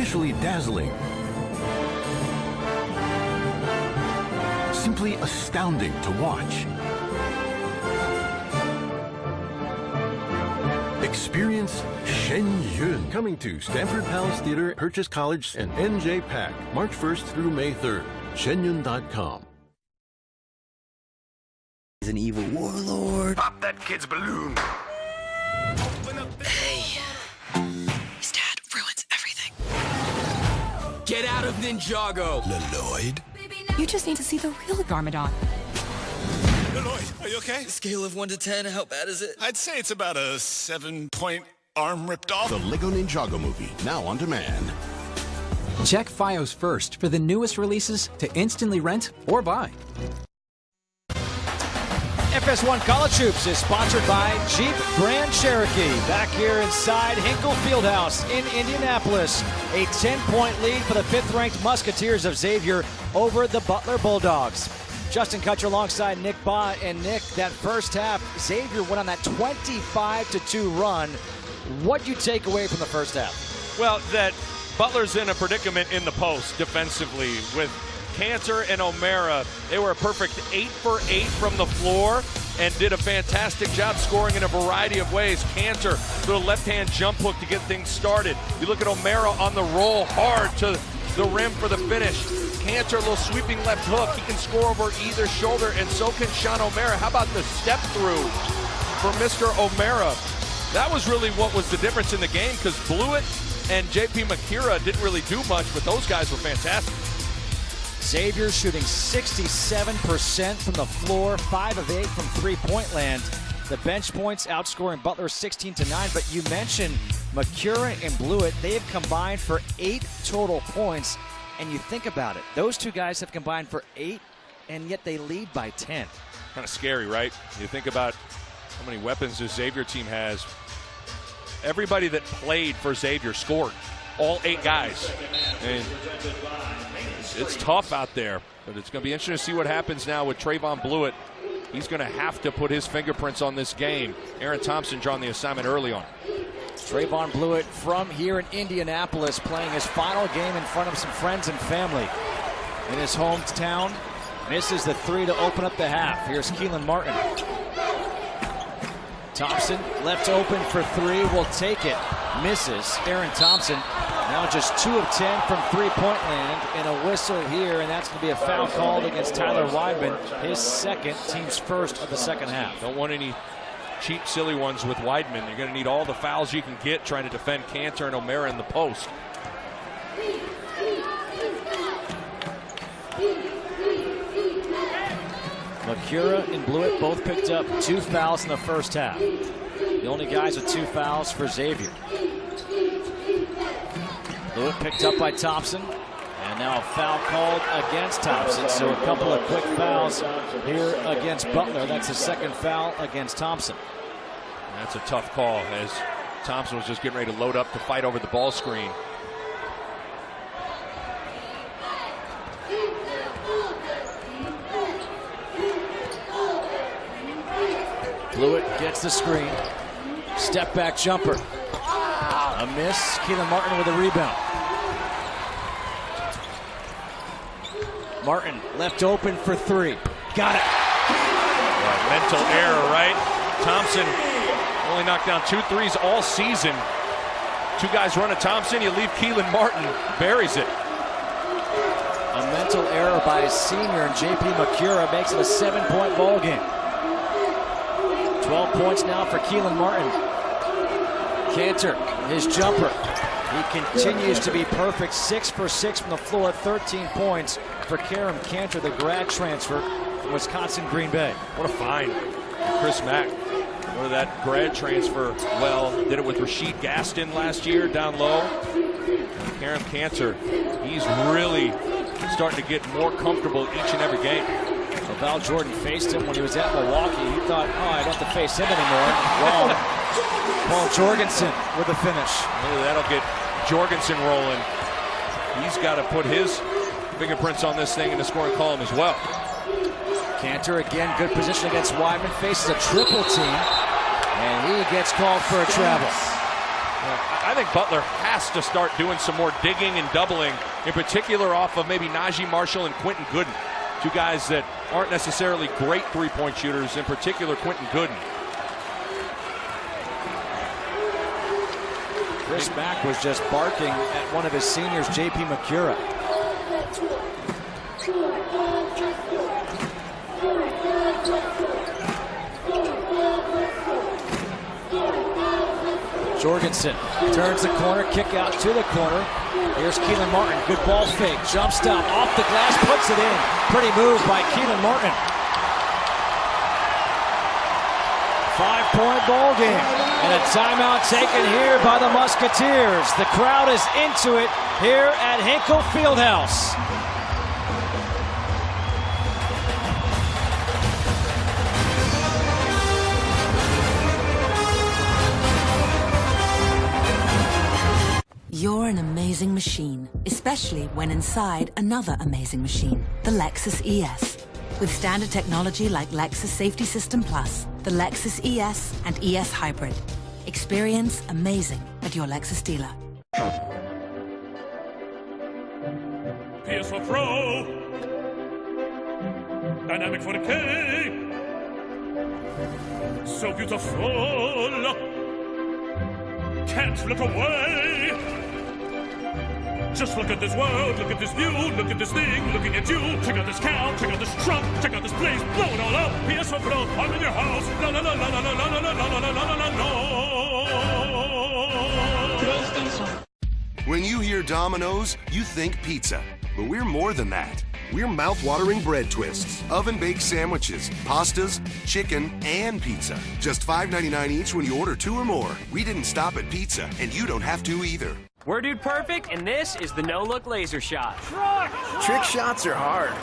artificially dazzling. Simply astounding to watch. Experience Shen Yun. Coming to Stanford Palace Theater, Purchase College, and NJ Pack, March 1st through May 3rd. shenyun.com. He's an evil warlord. Pop that kid's balloon. Hey. His dad ruins everything. Get out of Ninjago. Lloyd? You just need to see the real Garmadon. Lloyd, are you okay? Scale of 1 to 10, how bad is it? I'd say it's about a 7-point arm ripped off. The Lego Ninjago movie, now on demand. Check FiOS first for the newest releases to instantly rent or buy. FS1 College Hoops is sponsored by Jeep Grand Cherokee. Back here inside Hinkle Fieldhouse in Indianapolis. A 10-point lead for the 5th-ranked Musketeers of Xavier over the Butler Bulldogs. Justin Kutcher alongside Nick Bott. And Nick, that first half, Xavier went on that 25-2 run. What'd you take away from the first half? Well, that Butler's in a predicament in the post defensively with Cantor and OMara. They were a perfect 8 for 8 from the floor and did a fantastic job scoring in a variety of ways. Cantor, little left-hand jump hook to get things started. You look at OMara on the roll, hard to the rim for the finish. Cantor, a little sweeping left hook. He can score over either shoulder, and so can Sean OMara. How about the step through for Mr. OMara? That was really what was the difference in the game, because Blewett and JP Makira didn't really do much, but those guys were fantastic. Xavier shooting 67% from the floor, 5 of 8 from three-point land. The bench points outscoring Butler 16-9, but you mentioned Makira and Blewett. They have combined for 8 total points, and you think about it. Those two guys have combined for 8, and yet they lead by 10. Kind of scary, right? You think about how many weapons this Xavier team has. Everybody that played for Xavier scored. All 8 guys. And it's tough out there, but it's going to be interesting to see what happens now with Trayvon Blewett. He's going to have to put his fingerprints on this game. Aaron Thompson drawing the assignment early on. Trayvon Blewett from here in Indianapolis, playing his final game in front of some friends and family in his hometown. Misses the 3 to open up the half. Here's Keelan Martin. Thompson left open for 3, will take it. Misses. Aaron Thompson now just 2 of 10 from three-point land, and a whistle here, and that's going to be a foul called against Tyler Weidman, his second, team's first of the second half. Don't want any cheap, silly ones with Weidman. You're going to need all the fouls you can get trying to defend Cantor and OMara in the post. Makira and Blewett both picked up 2 fouls in the first half. The only guys with 2 fouls for Xavier. Blewett picked up by Thompson, and now a foul called against Thompson. So a couple of quick fouls here against Butler. That's the second foul against Thompson. That's a tough call, as Thompson was just getting ready to load up to fight over the ball screen. Blewett gets the screen. Step back jumper. A miss. Keelan Martin with a rebound. Martin left open for 3. Got it. Yeah, mental error, right? Thompson only knocked down 2 threes all season. 2 guys run at Thompson. You leave Keelan Martin, buries it. A mental error by a senior, and JP Makira makes it a 7-point ball game. 12 points now for Keelan Martin. Cantor, his jumper. He continues to be perfect. 6 for 6 from the floor. 13 points for Karam Cantor, the grad transfer from Wisconsin Green Bay. What a find. Chris Mack. Or that grad transfer, well, did it with Rasheed Gaston last year down low. Karam Cantor, he's really starting to get more comfortable each and every game. So Val Jordan faced him when he was at Milwaukee. He thought, oh, I don't have to face him anymore. Well, Paul Jorgensen with the finish. That'll get Jorgensen rolling. He's got to put his fingerprints on this thing in the scoring column as well. Cantor again, good position against Weidman. Faces a triple team, and he gets called for a travel. I think Butler has to start doing some more digging and doubling, in particular off of maybe Najee Marshall and Quentin Gooden, two guys that aren't necessarily great three-point shooters, in particular Quentin Gooden. Chris Mack was just barking at one of his seniors, J.P. McCura. Jorgensen turns the corner, kick out to the corner. Here's Keelan Martin, good ball fake, jump stop, off the glass, puts it in. Pretty move by Keelan Martin. 5-point ball game, and a timeout taken here by the Musketeers. The crowd is into it here at Hinkle Fieldhouse. You're an amazing machine, especially when inside another amazing machine, the Lexus ES. With standard technology like Lexus Safety System Plus, the Lexus ES and ES Hybrid. Experience amazing at your Lexus dealer. PS4 Pro, Dynamic 4K, so beautiful, can't look away. Just look at this world, look at this view, look at this thing, looking at you. Check out this cow, check out this truck, check out this place, blow it all up. PS4 Pro, I'm in your house. La la la la la la la la la la la la la. When you hear Domino's, you think pizza. But we're more than that. We're mouth-watering bread twists, oven-baked sandwiches, pastas, chicken, and pizza. Just $5.99 each when you order 2 or more. We didn't stop at pizza, and you don't have to either. We're Dude Perfect, and this is the no-look laser shot. Trick shots are hard.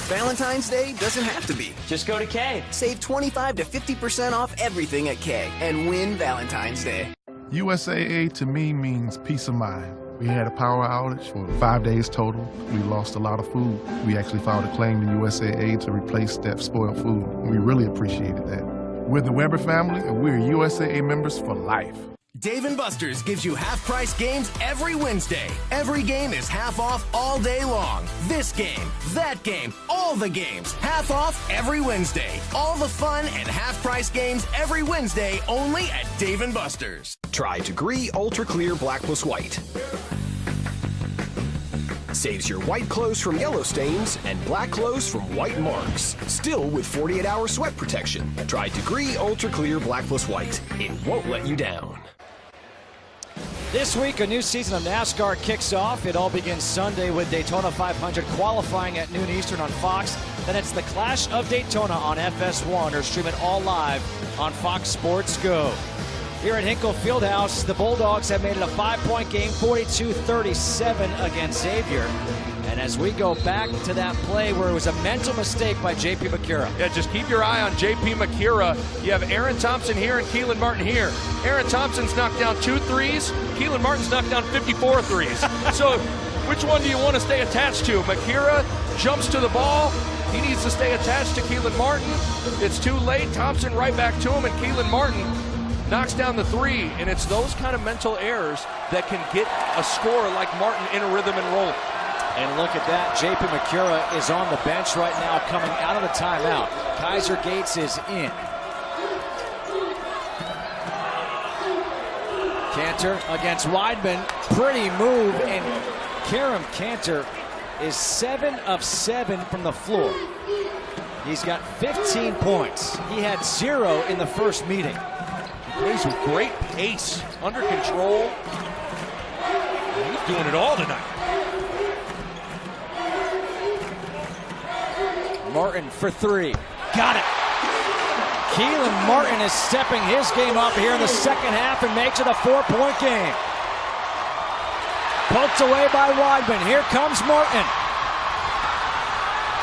Valentine's Day doesn't have to be. Just go to K. Save 25 to 50% off everything at K and win Valentine's Day. USAA to me means peace of mind. We had a power outage for 5 days total. We lost a lot of food. We actually filed a claim to USAA to replace that spoiled food. We really appreciated that. We're the Weber family, and we're USAA members for life. Dave & Buster's gives you half-price games every Wednesday. Every game is half off all day long. This game, that game, all the games, half off every Wednesday. All the fun and half-price games every Wednesday only at Dave & Buster's. Try Degree Ultra Clear Black Plus White. Saves your white clothes from yellow stains and black clothes from white marks. Still with 48-hour sweat protection. Try Degree Ultra Clear Black Plus White. It won't let you down. This week, a new season of NASCAR kicks off. It all begins Sunday with Daytona 500 qualifying at noon Eastern on Fox. Then it's the Clash of Daytona on FS1 or stream it all live on Fox Sports Go. Here at Hinkle Fieldhouse, the Bulldogs have made it a 5-point game, 42-37 against Xavier. And as we go back to that play where it was a mental mistake by J.P. McCura. Yeah, just keep your eye on J.P. McCura. You have Aaron Thompson here and Keelan Martin here. Aaron Thompson's knocked down 2 threes. Keelan Martin's knocked down 54 threes. So which one do you want to stay attached to? McCura jumps to the ball. He needs to stay attached to Keelan Martin. It's too late. Thompson right back to him, and Keelan Martin knocks down the 3. And it's those kind of mental errors that can get a scorer like Martin in a rhythm and roll. And look at that, J.P. McCura is on the bench right now coming out of the timeout. Kaiser Gates is in. Cantor against Weidman, pretty move, and Karam Cantor is 7 of 7 from the floor. He's got 15 points. He had 0 in the first meeting. He plays with great pace, under control. He's doing it all tonight. Martin for 3. Got it. Keelan Martin is stepping his game up here in the second half and makes it a 4-point game. Poked away by Weidman. Here comes Martin.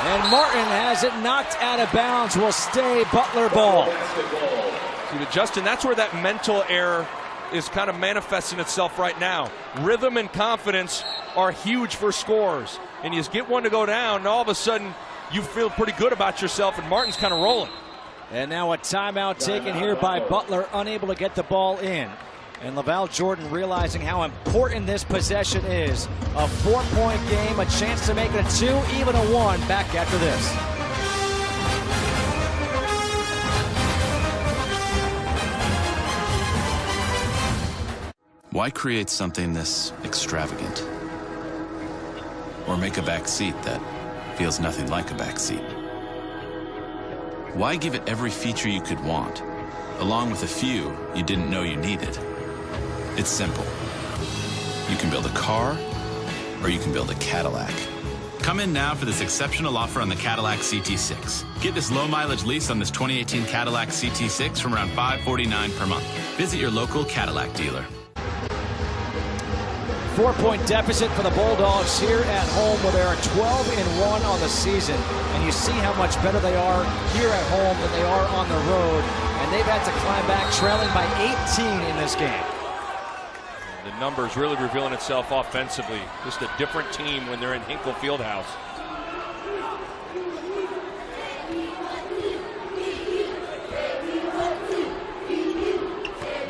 And Martin has it knocked out of bounds. Will stay Butler ball. See, Justin, that's where that mental error is kind of manifesting itself right now. Rhythm and confidence are huge for scorers. And you just get one to go down, and all of a sudden, you feel pretty good about yourself, and Martin's kind of rolling. And now a timeout taken here by Butler, unable to get the ball in. And Laval Jordan realizing how important this possession is. A 4-point game, a chance to make it a 2, even a 1. Back after this. Why create something this extravagant? Or make a back seat that feels nothing like a back seat? Why give it every feature you could want, along with a few you didn't know you needed? It's simple. You can build a car, or you can build a Cadillac. Come in now for this exceptional offer on the Cadillac CT6. Get this low-mileage lease on this 2018 Cadillac CT6 from around $549 per month. Visit your local Cadillac dealer. 4-point deficit for the Bulldogs here at home, where they are 12-1 on the season. And you see how much better they are here at home than they are on the road. And they've had to climb back, trailing by 18 in this game. The numbers really revealing itself offensively. Just a different team when they're in Hinkle Fieldhouse.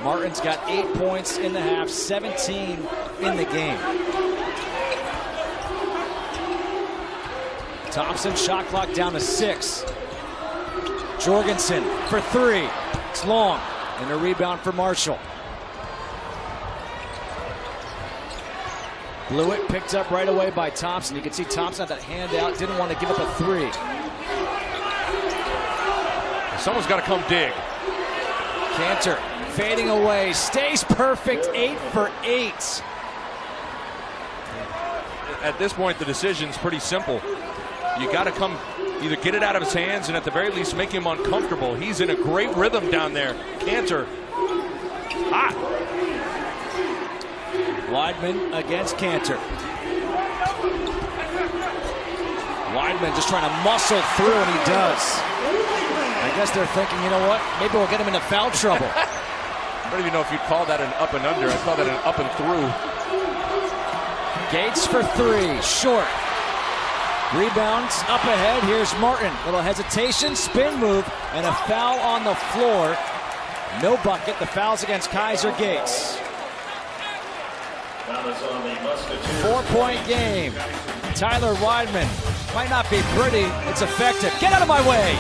Martin's got 8 points in the half, 17 in the game. Thompson, shot clock down to 6. Jorgensen for 3. It's long. And a rebound for Marshall. Blewett picked up right away by Thompson. You can see Thompson had that hand out, didn't want to give up a 3. Someone's got to come dig. Cantor fading away, stays perfect, 8 for 8. At this point, the decision's pretty simple. You got to come either get it out of his hands and at the very least make him uncomfortable. He's in a great rhythm down there. Cantor, hot. Weidman against Cantor. Weidman just trying to muscle through, and he does. I guess they're thinking, you know what? Maybe we'll get him into foul trouble. I don't even know if you'd call that an up and under. I'd call that an up and through. Gates for 3, short. Rebounds up ahead. Here's Martin. Little hesitation, spin move, and a foul on the floor. No bucket. The foul's against Kaiser Gates. 4-point game. Tyler Weidman. Might not be pretty. It's effective. Get out of my way.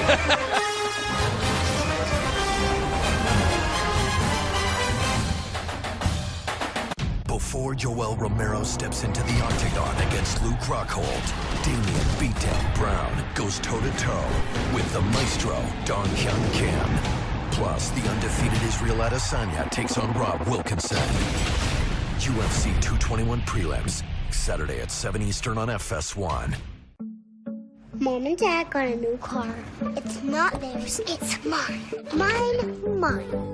Before Joel Romero steps into the octagon against Luke Rockhold, Damian Beatdown Brown goes toe-to-toe with the maestro, Don Hyun Kim. Plus, the undefeated Israel Adesanya takes on Rob Wilkinson. UFC 221 prelims, Saturday at 7 Eastern on FS1. Mom and Dad got a new car. It's not theirs, it's mine. Mine.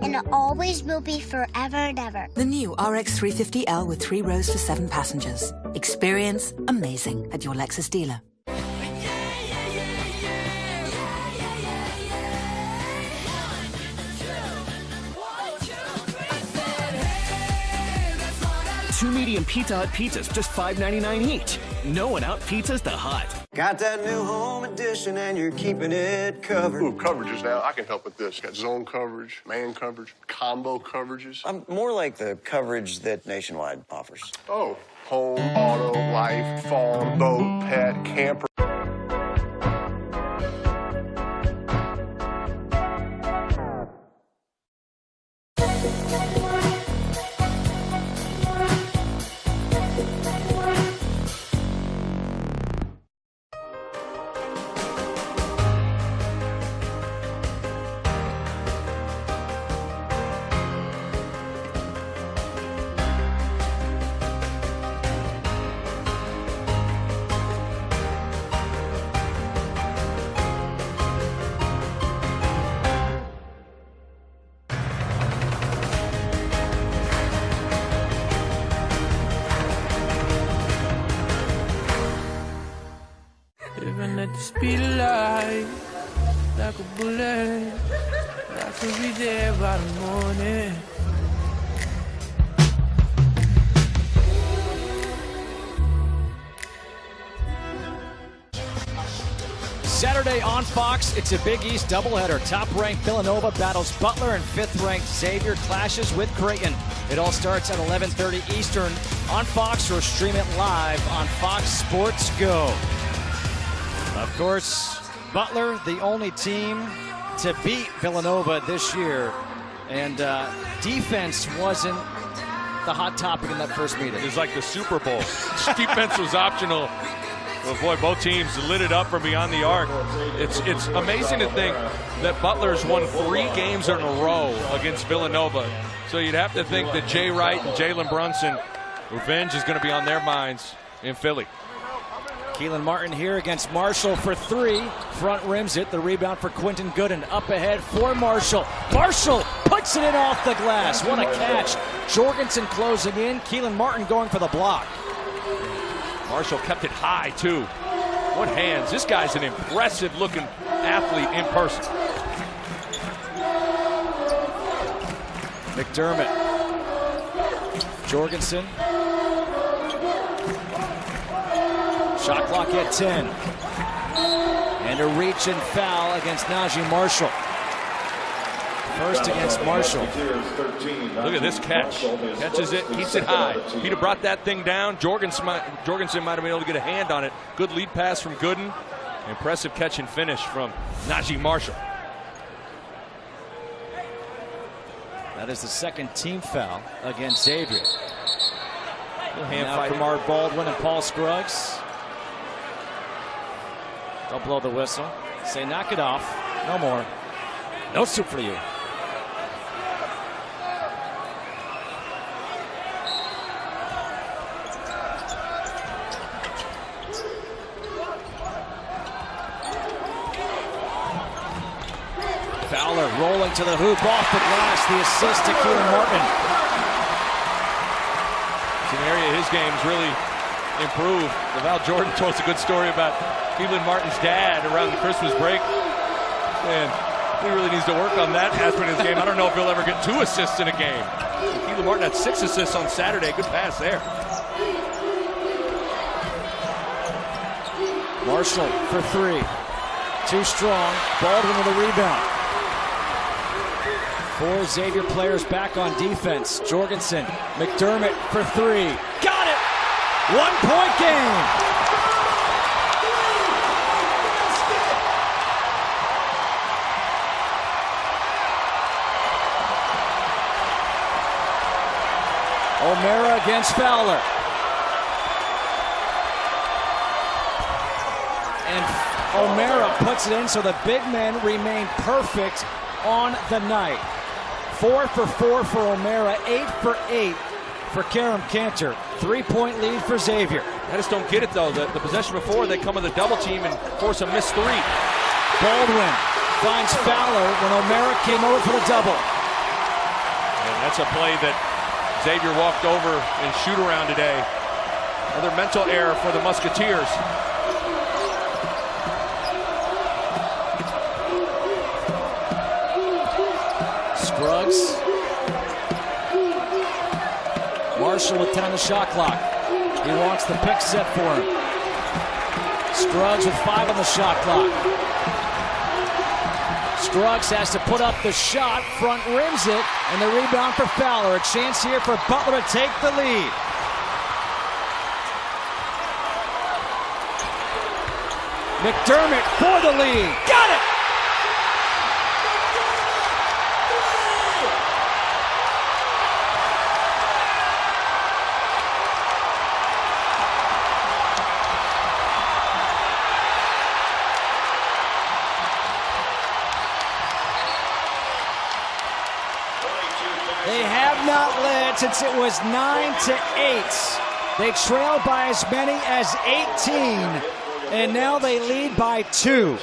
And it always will be forever and ever. The new RX 350L with 3 rows for 7 passengers. Experience amazing at your Lexus dealer. Two medium Pizza Hut pizzas, just $5.99 each. No one out pizzas the Hut. Got that new home edition and you're keeping it covered. Ooh, coverages now. I can help with this. Got zone coverage, man coverage, combo coverages. I'm more like the coverage that Nationwide offers. Oh, home, auto, life, farm, boat, pet, camper. Living at the speed of light, like a bullet. I could be there by the morning. Saturday Saturday on Fox, it's a Big East doubleheader. Top-ranked Villanova battles Butler, and 5th-ranked Xavier clashes with Creighton. It all starts at 11:30 Eastern on Fox, or stream it live on Fox Sports Go. Of course, Butler, the only team to beat Villanova this year, and defense wasn't the hot topic in that first meeting. It was like the Super Bowl. Defense was optional. Well, boy, both teams lit it up from beyond the arc. It's amazing to think that Butler's won 3 games in a row against Villanova. So you'd have to think that Jay Wright and Jalen Brunson, revenge is going to be on their minds in Philly. Keelan Martin here against Marshall for 3. Front rims it. The rebound for Quentin Gooden. Up ahead for Marshall. Marshall puts it in off the glass. What a catch. Jorgensen closing in. Keelan Martin going for the block. Marshall kept it high, too. What hands. This guy's an impressive-looking athlete in person. McDermott. Jorgensen. Shot clock at 10. And a reach and foul against Najee Marshall. First against Marshall. Look at this catch. Catches it, keeps it high. If he'd have brought that thing down, Jorgensen might have been able to get a hand on it. Good lead pass from Gooden. Impressive catch and finish from Najee Marshall. That is the second team foul against Xavier. Hand now fight. Kamar Baldwin and Paul Scruggs. Don't blow the whistle. Say knock it off. No more. No soup for you. Fowler rolling to the hoop, off the glass. The assist to Keelan Martin. It's an area his game's really improved. Val Jordan told us a good story about Keelan Martin's dad around the Christmas break. And he really needs to work on that aspect of his game. I don't know if he'll ever get 2 assists in a game. Keelan Martin had 6 assists on Saturday. Good pass there. Marshall for 3. Too strong. Baldwin with a rebound. 4 Xavier players back on defense. Jorgensen, McDermott for 3. Got it! 1-point game. OMara against Fowler. And OMara puts it in, so the big men remain perfect on the night. 4 for 4 for OMara, 8 for 8 for Karam Cantor. 3-point lead for Xavier. I just don't get it, though. The possession before, they come with a double team and force a missed 3. Baldwin finds Fowler when OMara came over for the double. And that's a play that Xavier walked over in shoot-around today. Another mental error for the Musketeers. Scruggs. Marshall with 10 on the shot clock. He wants the pick set for him. Scruggs with 5 on the shot clock. Scruggs has to put up the shot, front rims it, and the rebound for Fowler. A chance here for Butler to take the lead. McDermott for the lead. Got it! They have not led since it was 9-8. They trailed by as many as 18, and now they lead by 2.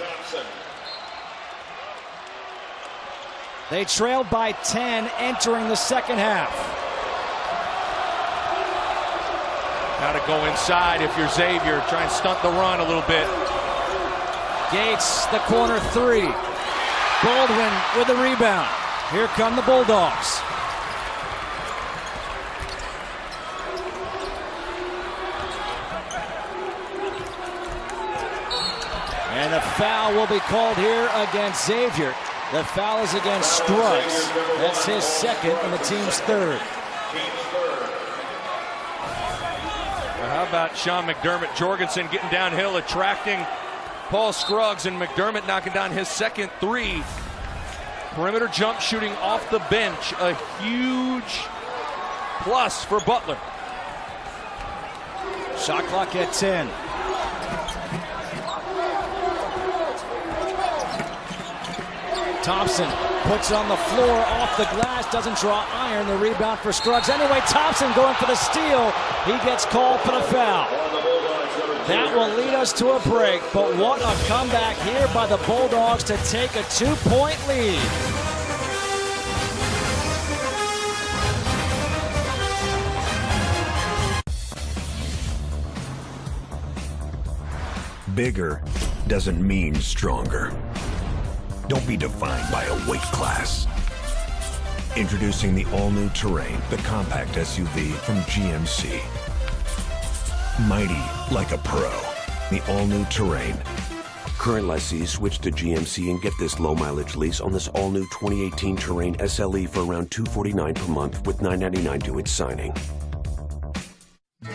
They trailed by 10 entering the second half. Got to go inside if you're Xavier. Try and stunt the run a little bit. Gates, the corner 3. Baldwin with the rebound. Here come the Bulldogs. And a foul will be called here against Xavier. The foul is against Scruggs. That's his second and the team's third. Well, how about Sean McDermott? Jorgensen getting downhill, attracting Paul Scruggs, and McDermott knocking down his second three. Perimeter jump shooting off the bench. A huge plus for Butler. Shot clock at 10. Thompson puts it on the floor, off the glass, doesn't draw iron. The rebound for Scruggs. Anyway, Thompson going for the steal. He gets called for the foul. That will lead us to a break, but what a comeback here by the Bulldogs to take a 2-point lead. Bigger doesn't mean stronger. Don't be defined by a weight class. Introducing the all-new Terrain, the compact SUV from GMC. Mighty like a pro, the all-new Terrain. Current lessees switch to GMC and get this low-mileage lease on this all-new 2018 Terrain SLE for around $249 per month with $999 to its signing.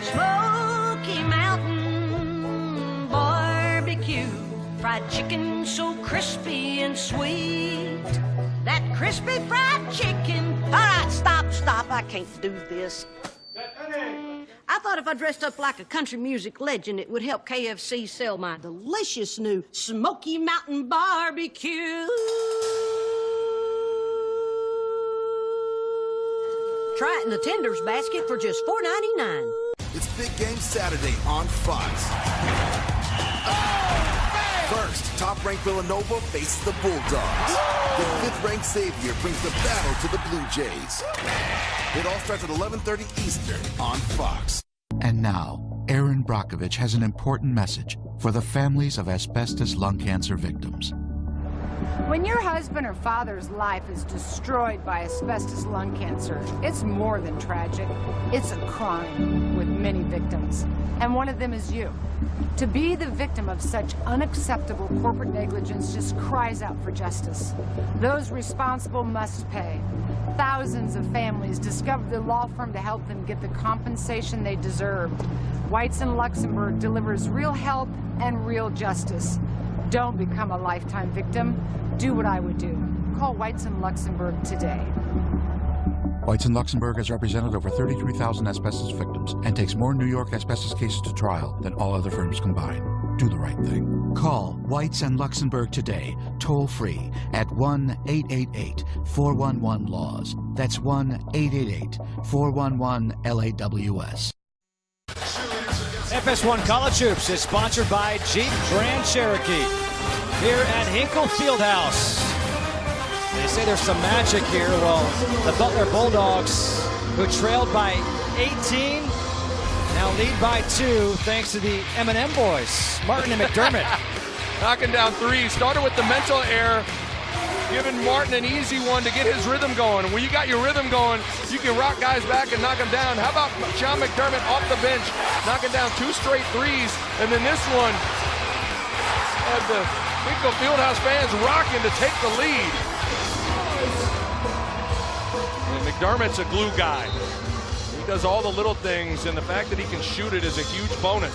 Smoky Mountain Barbecue. Fried chicken so crispy and sweet. That crispy fried chicken. All right, stop. I can't do this. I thought if I dressed up like a country music legend, it would help KFC sell my delicious new Smoky Mountain Barbecue. Try it in the tenders basket for just $4.99. It's Big Game Saturday on Fox. First, top-ranked Villanova faces the Bulldogs. Then fifth-ranked Xavier brings the battle to the Blue Jays. It all starts at 11:30 Eastern on Fox. And now, Aaron Brockovich has an important message for the families of asbestos lung cancer victims. When your husband or father's life is destroyed by asbestos lung cancer, it's more than tragic. It's a crime with many victims, and one of them is you. To be the victim of such unacceptable corporate negligence just cries out for justice. Those responsible must pay. Thousands of families discovered the law firm to help them get the compensation they deserved. Whites in Luxembourg delivers real help and real justice. Don't become a lifetime victim. Do what I would do. Call Whites in Luxembourg today. Whites in Luxembourg has represented over 33,000 asbestos victims and takes more New York asbestos cases to trial than all other firms combined. Do the right thing. Call Whites in Luxembourg today, toll free at 1-888-411-LAWS. That's 1-888-411-LAWS. FS1 College Hoops is sponsored by Jeep Grand Cherokee here at Hinkle Fieldhouse. They say there's some magic here. Well, the Butler Bulldogs, who trailed by 18, now lead by 2 thanks to the M&M boys, Martin and McDermott. Knocking down threes. Started with the mental error, giving Martin an easy one to get his rhythm going. When you got your rhythm going, you can rock guys back and knock them down. How about Sean McDermott off the bench, knocking down 2 straight threes, and then this one had the Hinkle Fieldhouse fans rocking to take the lead. And McDermott's a glue guy. He does all the little things, and the fact that he can shoot it is a huge bonus.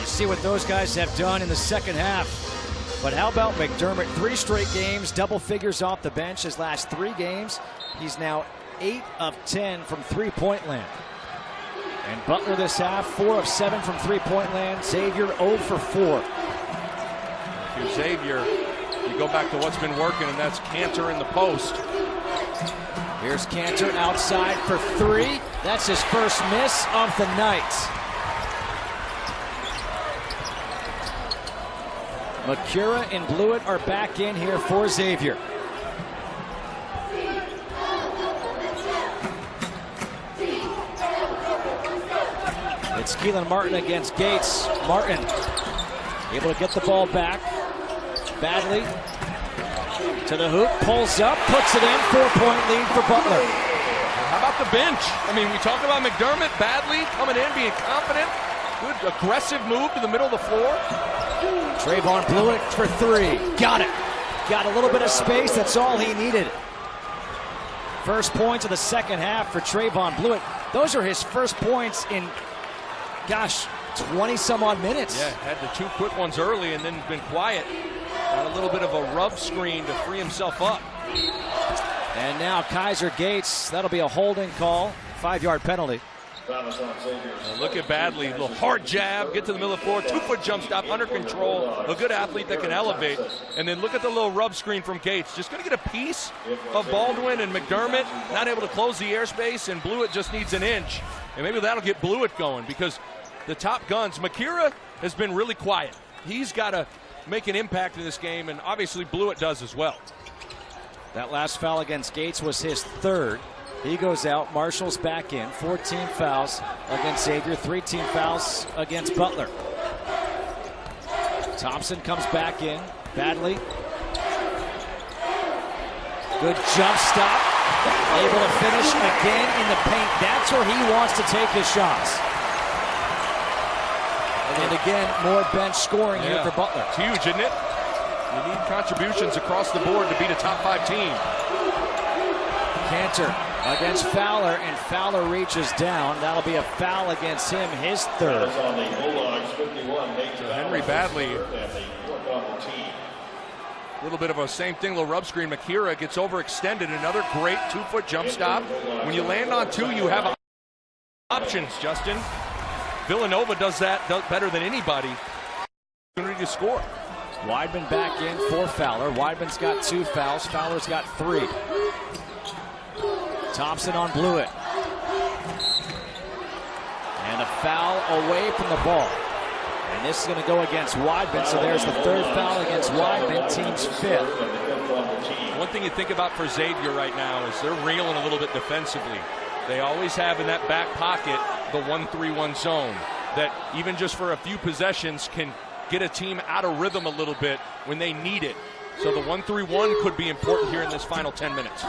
You see what those guys have done in the second half. But how about McDermott? 3 straight games, double figures off the bench his last 3 games. He's now 8 of 10 from three-point land. And Butler this half, 4 of 7 from three-point land. Xavier 0 for 4. If you're Xavier, you go back to what's been working, and that's Cantor in the post. Here's Cantor outside for 3. That's his first miss of the night. McCura and Blewett are back in here for Xavier. It's Keelan Martin against Gates. Martin able to get the ball back. Badly to the hoop, pulls up, puts it in. 4-point lead for Butler. How about the bench? I mean, we talk about McDermott, Badly coming in, being confident. Good aggressive move to the middle of the floor. Trayvon Blewett for three. Got it. Got a little bit of space. That's all he needed. First points of the second half for Trayvon Blewett. Those are his first points in, 20-some-odd minutes. Yeah, had the two quick ones early and then been quiet. Got a little bit of a rub screen to free himself up. And now Kaiser Gates, that'll be a holding call, 5-yard penalty. Look at Badley, a little hard jab, get to the middle of the floor, 2-foot jump stop, under control, a good athlete that can elevate. And then look at the little rub screen from Gates. Just going to get a piece of Baldwin and McDermott, not able to close the airspace, and Blewett just needs an inch. And maybe that'll get Blewett going, because the top guns, Makira has been really quiet. He's got to make an impact in this game, and obviously Blewett does as well. That last foul against Gates was his third. He goes out. Marshall's back in. 14 fouls against Xavier. 3 team fouls against Butler. Thompson comes back in. Badley. Good jump stop. Able to finish again in the paint. That's where he wants to take his shots. And again, more bench scoring here for Butler. It's huge, isn't it? You need contributions across the board to beat a top 5 team. Cantor against Fowler, and Fowler reaches down. That'll be a foul against him, his third. So Henry Badley, a little bit of a same thing, little rub screen. Makira gets overextended. Another great 2-foot jump stop. When you land on 2, you have options, Justin. Villanova does that better than anybody. Opportunity to score. Weidman back in for Fowler. Weidman's got 2 fouls. Fowler's got 3. Thompson on Blewett. And a foul away from the ball. And this is going to go against Weidman, so there's the third foul against Weidman, team's 5th. One thing you think about for Xavier right now is they're reeling a little bit defensively. They always have in that back pocket the 1-3-1 zone that even just for a few possessions can get a team out of rhythm a little bit when they need it. So the 1-3-1 could be important here in this final 10 minutes.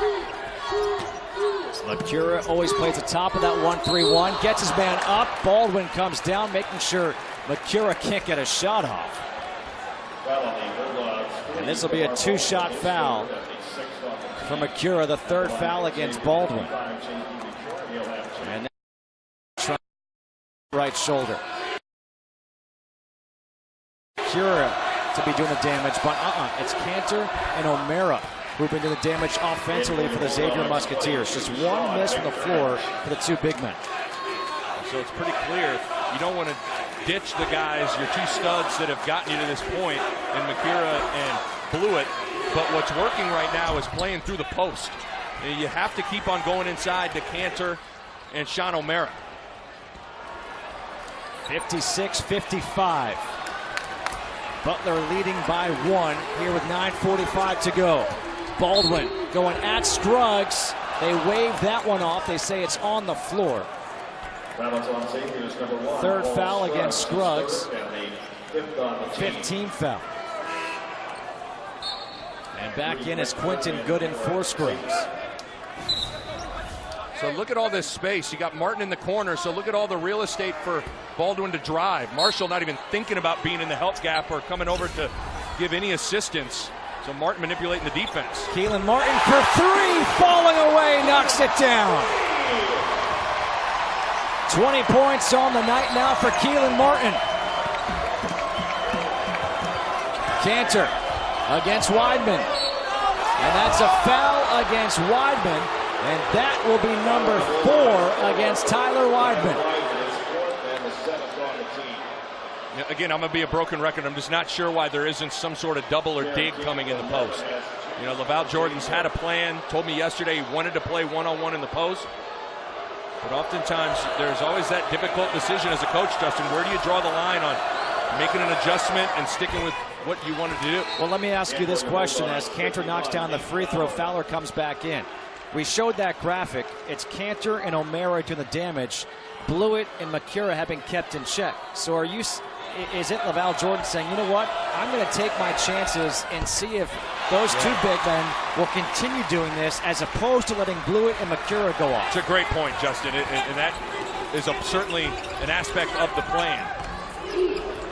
Makira always plays the top of that 1-3-1, gets his man up. Baldwin comes down, making sure Makira can't get a shot off. And this will be a 2-shot foul for Makira, the third foul against Baldwin. And now right shoulder. Makira to be doing the damage, but it's Cantor and OMara who've been doing the damage offensively for the Xavier Musketeers. Just one miss from the floor for the 2 big men. So it's pretty clear you don't want to ditch the guys, your 2 studs that have gotten you to this point, in Makira and Blewett. But what's working right now is playing through the post. You have to keep on going inside to Cantor and Sean OMara. 56-55. Butler leading by 1 here with 9:45 to go. Baldwin going at Scruggs. They wave that one off. They say it's on the floor. Third foul against Scruggs. 15th foul. And back in is Quentin Gooden for Scruggs. So look at all this space. You got Martin in the corner, so look at all the real estate for Baldwin to drive. Marshall not even thinking about being in the help gap or coming over to give any assistance. So Martin manipulating the defense. Keelan Martin for 3, falling away, knocks it down. 20 points on the night now for Keelan Martin. Cantor against Weidman. And that's a foul against Weidman. And that will be number 4 against Tyler Weidman. Again, I'm going to be a broken record. I'm just not sure why there isn't some sort of double or dig coming in the post. You know, LaVall Jordan's had a plan, told me yesterday he wanted to play one-on-one in the post. But oftentimes, there's always that difficult decision as a coach, Justin. Where do you draw the line on making an adjustment and sticking with what you wanted to do? Well, let me ask you this question. As Cantor knocks down the free throw, Fowler comes back in. We showed that graphic. It's Cantor and OMara doing the damage. Blewett and Makira have been kept in check. So is it LaVall Jordan saying, you know what, I'm going to take my chances and see if those 2 big men will continue doing this as opposed to letting Blewett and Makira go off? It's a great point, Justin, and that is certainly an aspect of the plan.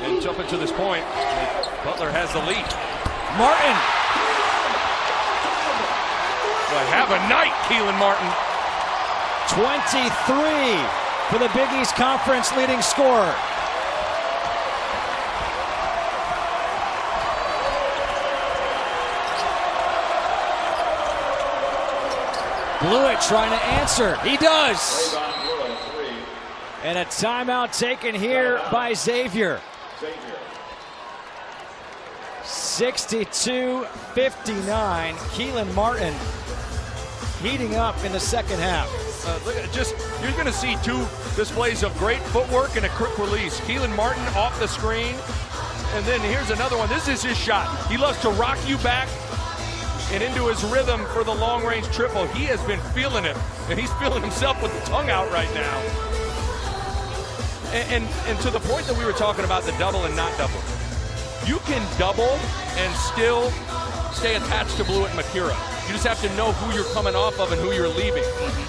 And jumping to this point, Butler has the lead. Martin. Boy, have a night, Keelan Martin. 23 for the Big East Conference leading scorer. Blewett trying to answer. He does. And a timeout taken here by Xavier. 62-59. Keelan Martin heating up in the second half. Look at you're going to see two displays of great footwork and a quick release. Keelan Martin off the screen. And then here's another one. This is his shot. He loves to rock you back and into his rhythm for the long-range triple. He has been feeling it, and he's feeling himself with the tongue out right now. And to the point that we were talking about the double and not double, you can double and still stay attached to Blewett and Makira. You just have to know who you're coming off of and who you're leaving.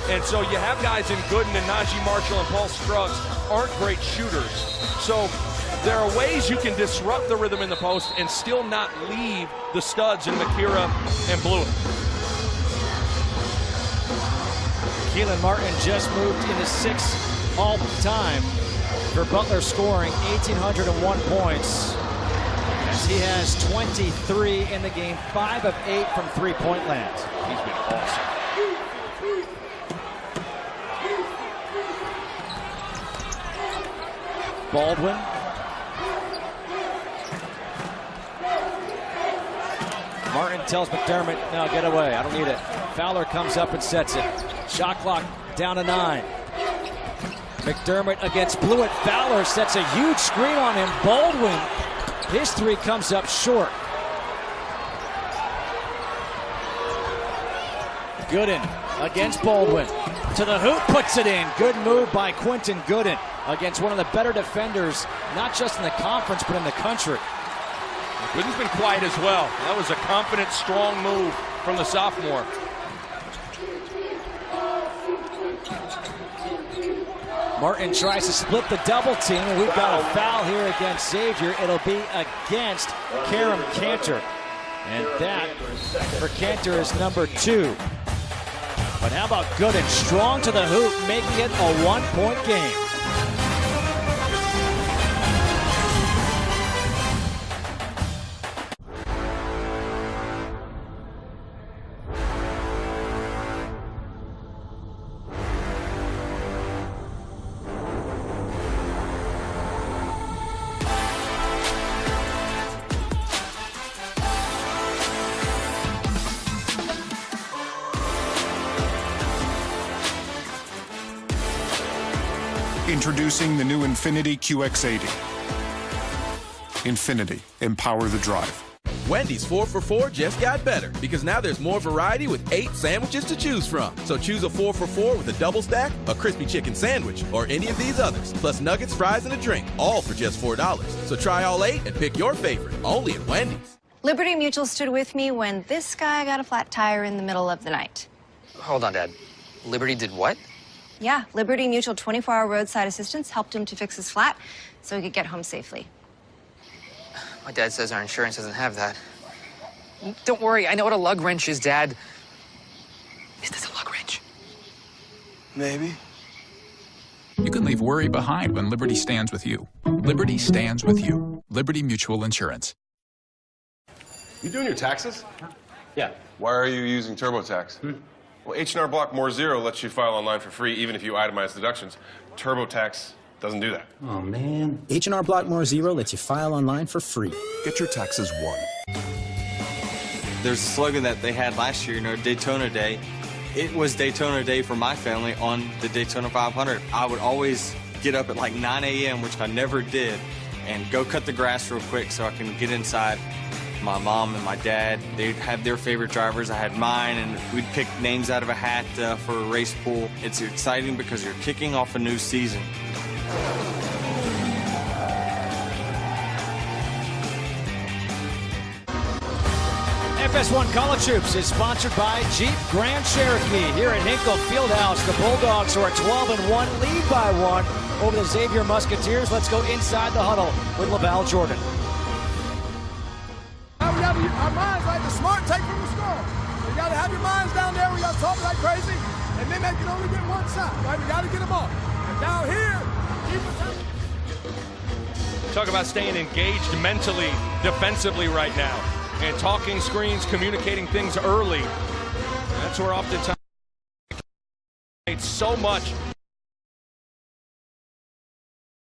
And so you have guys in Gooden and Najee Marshall and Paul Scruggs aren't great shooters. So there are ways you can disrupt the rhythm in the post and still not leave the studs in Makira and Blewett. Keelan Martin just moved into 6th all-time for Butler, scoring 1,801 points. As he has 23 in the game, 5 of 8 from three-point land. He's been awesome. Baldwin. Martin tells McDermott, no, get away, I don't need it. Fowler comes up and sets it. Shot clock down to 9. McDermott against Blewett. Fowler sets a huge screen on him. Baldwin, his three comes up short. Gooden against Baldwin. To the hoop, puts it in. Good move by Quentin Gooden against one of the better defenders, not just in the conference, but in the country. Gooden's been quiet as well. That was a confident, strong move from the sophomore. Martin tries to split the double team, and we've got a foul here against Xavier. It'll be against Karam Cantor. And that, for Cantor, is number 2. But how about Gooden? Strong to the hoop, making it a 1-point game. Introducing the new Infiniti QX80. Infiniti, empower the drive. Wendy's 4 for $4 just got better because now there's more variety with 8 sandwiches to choose from. So choose a 4 for $4 with a double stack, a crispy chicken sandwich, or any of these others, plus nuggets, fries, and a drink, all for just $4. So try all 8 and pick your favorite, only at Wendy's. Liberty Mutual stood with me when this guy got a flat tire in the middle of the night. Hold on, Dad. Liberty did what? Yeah, Liberty Mutual 24-hour roadside assistance helped him to fix his flat so he could get home safely. My dad says our insurance doesn't have that. Don't worry, I know what a lug wrench is, Dad. Is this a lug wrench? Maybe. You can leave worry behind when Liberty stands with you. Liberty stands with you. Liberty Mutual Insurance. You doing your taxes? Yeah. Why are you using TurboTax? Well, H&R Block More Zero lets you file online for free even if you itemize deductions. TurboTax doesn't do that. Oh, man. H&R Block More Zero lets you file online for free. Get your taxes won. There's a slogan that they had last year, Daytona Day. It was Daytona Day for my family on the Daytona 500. I would always get up at like 9 a.m., which I never did, and go cut the grass real quick so I can get inside. My mom and my dad, they'd have their favorite drivers. I had mine, and we'd pick names out of a hat for a race pool. It's exciting because you're kicking off a new season. FS1 College Hoops is sponsored by Jeep Grand Cherokee. Here at Hinkle Fieldhouse, the Bulldogs are a 12-1 lead by 1 over the Xavier Musketeers. Let's go inside the huddle with LaVall Jordan. Now we got to use our minds like the smart take from the score. We got to have your minds down there. We got to talk like crazy, and then they can only get one shot, right? We got to get them off. And down here, keep it. Talk about staying engaged mentally, defensively right now, and talking screens, communicating things early. That's where oftentimes it's so much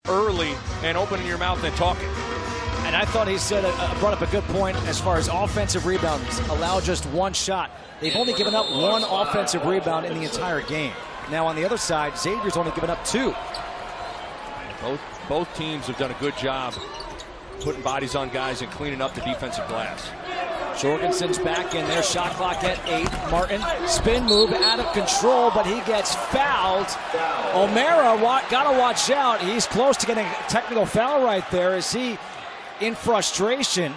early and opening your mouth and talking. And I thought he said brought up a good point as far as offensive rebounds. Allow just one shot. They've only given up one offensive rebound in the entire game. Now on the other side, Xavier's only given up 2. Both teams have done a good job putting bodies on guys and cleaning up the defensive glass. Jorgensen's back in there, shot clock at 8. Martin, spin move out of control, but he gets fouled. OMara gotta watch out. He's close to getting a technical foul right there as he, in frustration,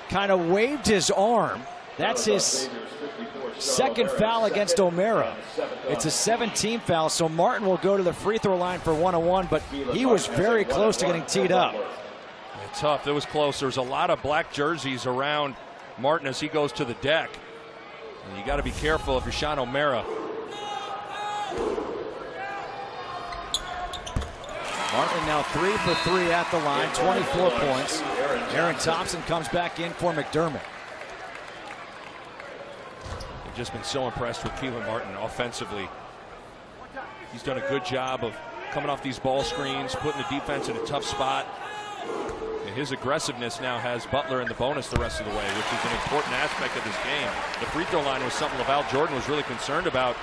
kind of waved his arm. That's his second foul against OMara. It's a 17th foul, so Martin will go to the free throw line for 1-1, but he was very close to getting teed up. Yeah, tough. It was close. There's a lot of black jerseys around Martin as he goes to the deck. And you got to be careful if you're Sean OMara. Martin now 3 for 3 at the line, 24 points. Aaron Thompson comes back in for McDermott. I've just been so impressed with Keelan Martin offensively. He's done a good job of coming off these ball screens, putting the defense in a tough spot. And his aggressiveness now has Butler in the bonus the rest of the way, which is an important aspect of this game. The free throw line was something LaVall Jordan was really concerned about.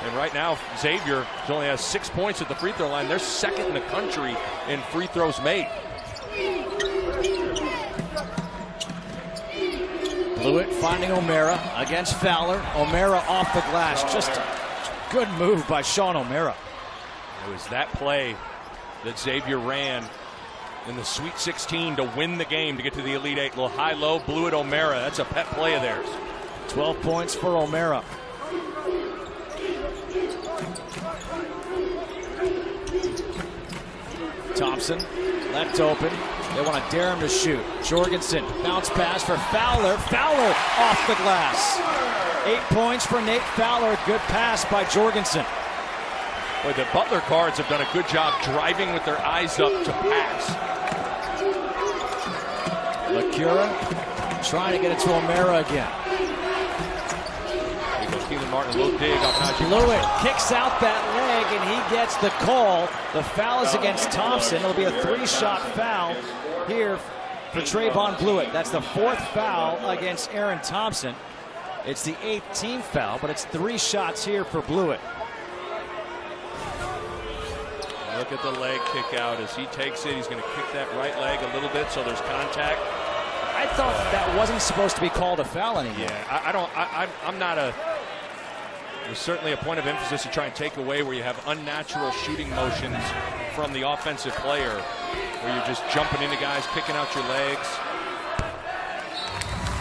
And right now, Xavier only has 6 points at the free throw line. They're second in the country in free throws made. Blewett finding OMara against Fowler. OMara off the glass. Just a good move by Sean OMara. It was that play that Xavier ran in the Sweet 16 to win the game to get to the Elite 8. Little high-low, Blewett OMara. That's a pet play of theirs. 12 points for OMara. Thompson left open. They want to dare him to shoot. Jorgensen, bounce pass for Fowler. Fowler off the glass. 8 points for Nate Fowler. Good pass by Jorgensen. Boy, the Butler Cards have done a good job driving with their eyes up to pass. LaCura trying to get it to OMara again. Keelan Martin, a little dig off Najee. Blewett kicks out that leg and he gets the call. The foul is against Thompson. It'll be a 3-shot foul here for Trayvon Blewett. That's the 4th foul against Aaron Thompson. It's the 18th foul, but it's 3 shots here for Blewett. Look at the leg kick out as he takes it. He's going to kick that right leg a little bit so there's contact. I thought that wasn't supposed to be called a foul anymore. Yeah, I'm not a... There's certainly a point of emphasis to try and take away where you have unnatural shooting motions from the offensive player, where you're just jumping into guys, kicking out your legs.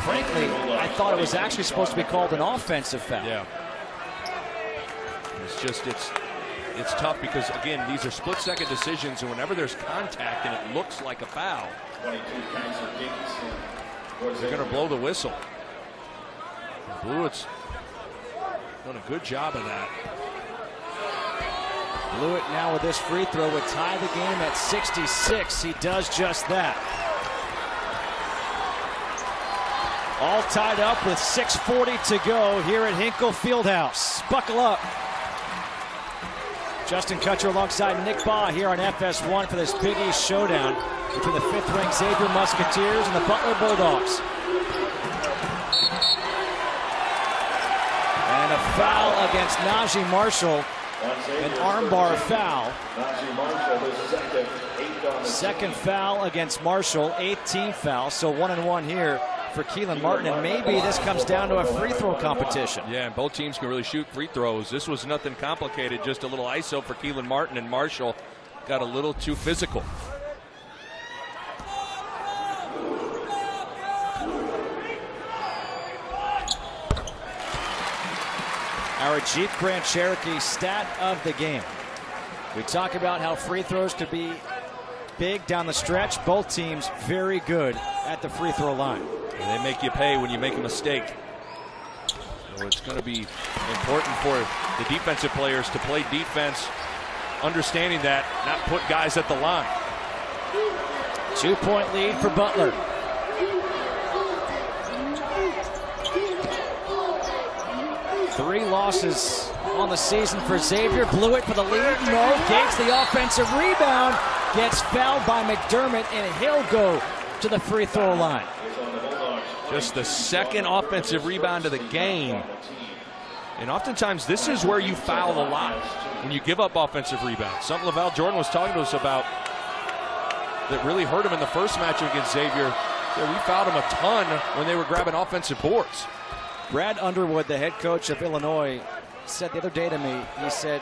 Frankly, I thought it was actually supposed to be called an offensive foul. Yeah. It's tough because, again, these are split-second decisions, and whenever there's contact and it looks like a foul, they're going to blow the whistle. Blewett's done a good job of that. Blewett now with this free throw would tie the game at 66. He does just that. All tied up with 6:40 to go here at Hinkle Fieldhouse. Buckle up. Justin Kutcher alongside Nick Baugh here on FS1 for this Big East showdown between the 5th-ranked Xavier Musketeers and the Butler Bulldogs. And a foul against Najee Marshall, an armbar foul. Second foul against Marshall, 18th foul, so 1-1 here for Keelan Martin, and maybe this comes down to a free throw competition. Yeah, and both teams can really shoot free throws. This was nothing complicated, just a little ISO for Keelan Martin, and Marshall got a little too physical. Our Jeep Grand Cherokee stat of the game. We talk about how free throws could be big down the stretch. Both teams very good at the free throw line. And they make you pay when you make a mistake. So it's going to be important for the defensive players to play defense, understanding that, not put guys at the line. 2-point lead for Butler. Three losses on the season for Xavier. Blew it for the lead. No. Gates the offensive rebound. Gets fouled by McDermott, and he'll go to the free throw line. Just the second offensive rebound of the game. And oftentimes this is where you foul a lot, when you give up offensive rebounds. Something LaVall Jordan was talking to us about that really hurt him in the first matchup against Xavier. Yeah, we fouled him a ton when they were grabbing offensive boards. Brad Underwood, the head coach of Illinois, said the other day to me, he said,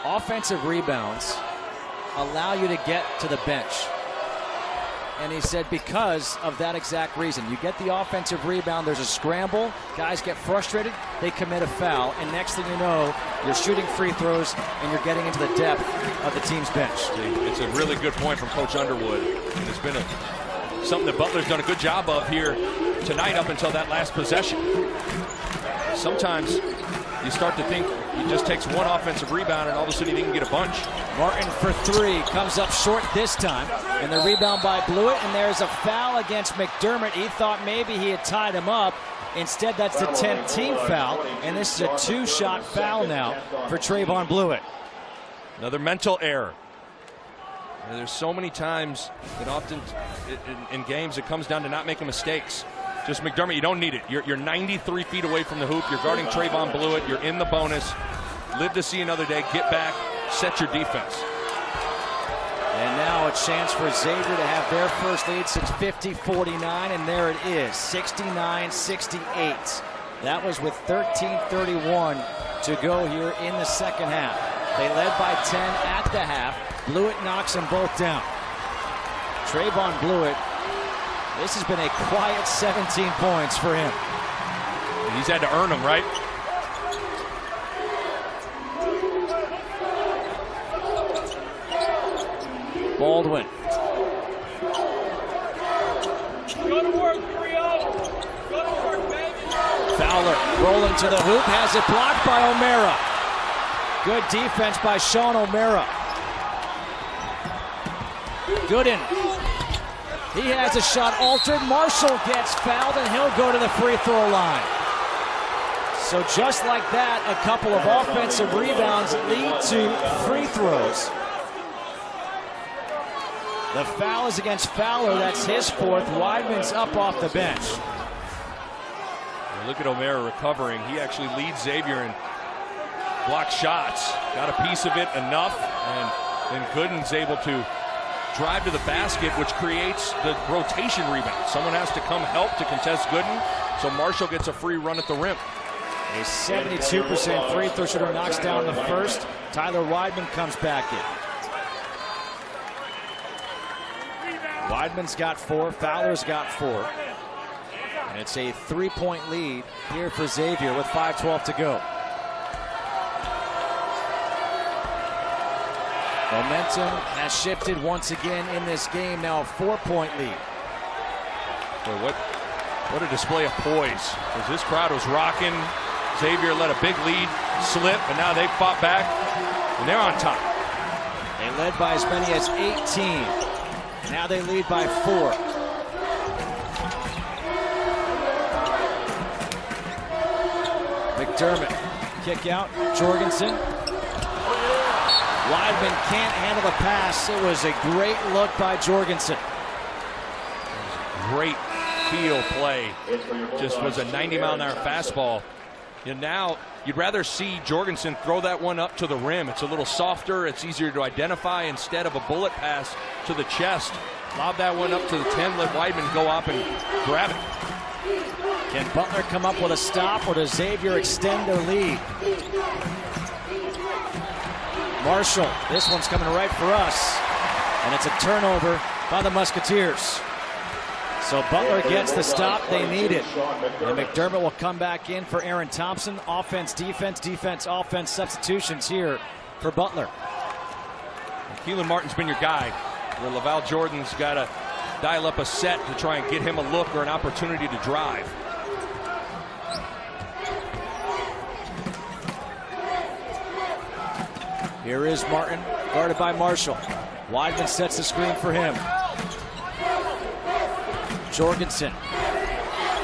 offensive rebounds allow you to get to the bench. And he said because of that exact reason. You get the offensive rebound, there's a scramble, guys get frustrated, they commit a foul, and next thing you know, you're shooting free throws and you're getting into the depth of the team's bench. It's a really good point from Coach Underwood. It's been something that Butler's done a good job of here tonight up until that last possession. Sometimes you start to think he just takes one offensive rebound and all of a sudden he can get a bunch. Martin for three, comes up short this time, and the rebound by Blewett, and there's a foul against McDermott. He thought maybe he had tied him up. Instead, that's the 10th team foul, and this is a two-shot foul now for Trayvon Blewett. Another mental error. And there's so many times that often in games it comes down to not making mistakes. Just McDermott, you don't need it. You're 93 feet away from the hoop. You're guarding Trayvon Blewett. You're in the bonus. Live to see another day. Get back. Set your defense. And now a chance for Xavier to have their first lead since 50-49, and there it is, 69-68. That was with 13:31 to go here in the second half. They led by 10 at the half. Blewett knocks them both down. Trayvon Blewett, this has been a quiet 17 points for him. He's had to earn them, right? Baldwin. Go to work, Rio. Go to work, baby. Fowler rolling to the hoop, has it blocked by OMara. Good defense by Sean OMara. Gooden. He has a shot altered. Marshall gets fouled, and he'll go to the free throw line. So just like that, a couple of offensive rebounds lead to free throws. The foul is against Fowler. That's his fourth. Weidman's up off the bench. Look at OMara recovering. He actually leads Xavier in block shots. Got a piece of it enough, and then Gooden's able to drive to the basket, which creates the rotation rebound. Someone has to come help to contest Gooden, so Marshall gets a free run at the rim. A 72% free throw shooter knocks down the first. Tyler Weidman comes back in. Weidman's got 4, Fowler's got 4. And it's a 3-point lead here for Xavier with 5:12 to go. Momentum has shifted once again in this game. Now a 4-point lead. Boy, what a display of poise. As this crowd was rocking, Xavier let a big lead slip, and now they've fought back, and they're on top. They led by as many as 18. Now they lead by 4. McDermott, kick out, Jorgensen. Weidman can't handle the pass. It was a great look by Jorgensen. Great feel play. Just was a 90-mile-an-hour fastball. And now you'd rather see Jorgensen throw that one up to the rim. It's a little softer. It's easier to identify instead of a bullet pass to the chest. Lob that one up to the 10. Let Weidman go up and grab it. Can Butler come up with a stop, or does Xavier extend their lead? Marshall, this one's coming right for us. And it's a turnover by the Musketeers. So Butler gets the stop they needed. And McDermott will come back in for Aaron Thompson. Offense, defense, defense, offense. Substitutions here for Butler. Keelan Martin's been your guy, where Laval Jordan's got to dial up a set to try and get him a look or an opportunity to drive. Here is Martin, guarded by Marshall. Weidman sets the screen for him. Jorgensen